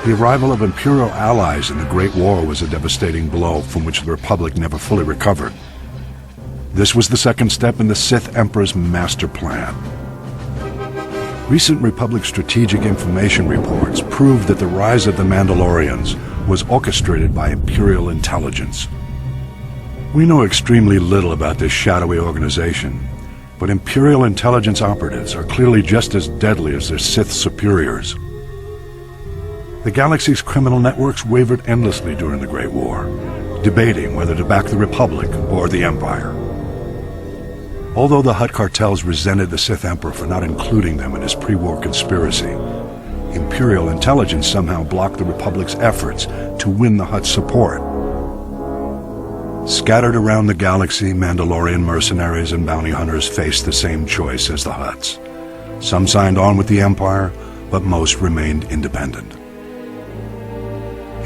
The arrival of Imperial allies in the Great War was a devastating blow from which the Republic never fully recovered. This was the second step in the Sith Emperor's master plan. Recent Republic strategic information reports proved that the rise of the Mandalorians was orchestrated by Imperial intelligence. We know extremely little about this shadowy organization, but Imperial intelligence operatives are clearly just as deadly as their Sith superiors. The galaxy's criminal networks wavered endlessly during the Great War, debating whether to back the Republic or the Empire. Although the Hutt cartels resented the Sith Emperor for not including them in his pre-war conspiracy, Imperial intelligence somehow blocked the Republic's efforts to win the Hutt's support. Scattered around the galaxy, Mandalorian mercenaries and bounty hunters faced the same choice as the Hutts. Some signed on with the Empire, but most remained independent.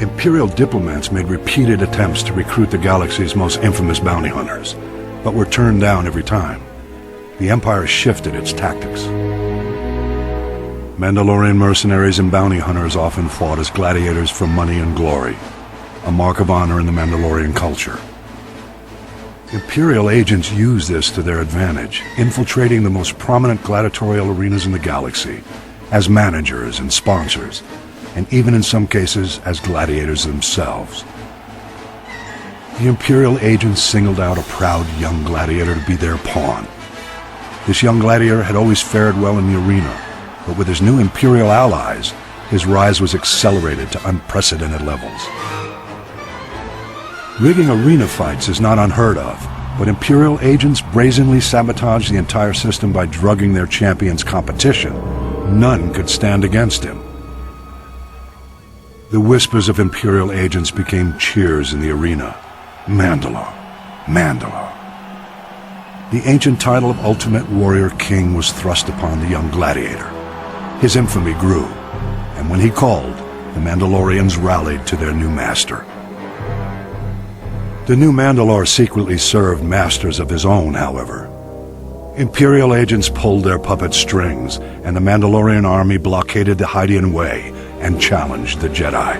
Imperial diplomats made repeated attempts to recruit the galaxy's most infamous bounty hunters, but were turned down every time. The Empire shifted its tactics. Mandalorian mercenaries and bounty hunters often fought as gladiators for money and glory, a mark of honor in the Mandalorian culture. Imperial agents used this to their advantage, infiltrating the most prominent gladiatorial arenas in the galaxy, as managers and sponsors, and even in some cases as gladiators themselves. The Imperial agents singled out a proud young gladiator to be their pawn. This young gladiator had always fared well in the arena, but with his new Imperial allies, his rise was accelerated to unprecedented levels. Rigging arena fights is not unheard of, but Imperial agents brazenly sabotaged the entire system by drugging their champion's competition. None could stand against him. The whispers of Imperial agents became cheers in the arena. Mandalore, Mandalore. The ancient title of Ultimate Warrior King was thrust upon the young gladiator. His infamy grew, and when he called, the Mandalorians rallied to their new master. The new Mandalore secretly served masters of his own, however. Imperial agents pulled their puppet strings, and the Mandalorian army blockaded the Hydian Way and challenged the Jedi.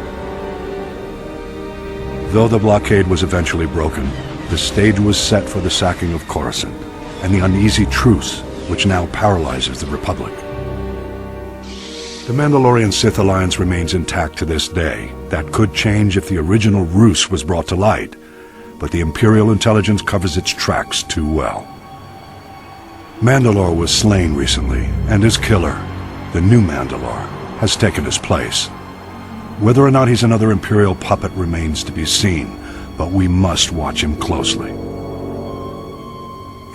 Though the blockade was eventually broken, the stage was set for the sacking of Coruscant and the uneasy truce which now paralyzes the Republic. The Mandalorian-Sith alliance remains intact to this day. That could change if the original ruse was brought to light, but the Imperial intelligence covers its tracks too well. Mandalore was slain recently, and his killer, the new Mandalore, has taken his place. Whether or not he's another Imperial puppet remains to be seen, but we must watch him closely.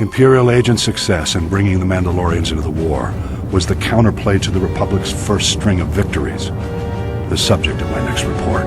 Imperial agent success in bringing the Mandalorians into the war was the counterplay to the Republic's first string of victories, the subject of my next report.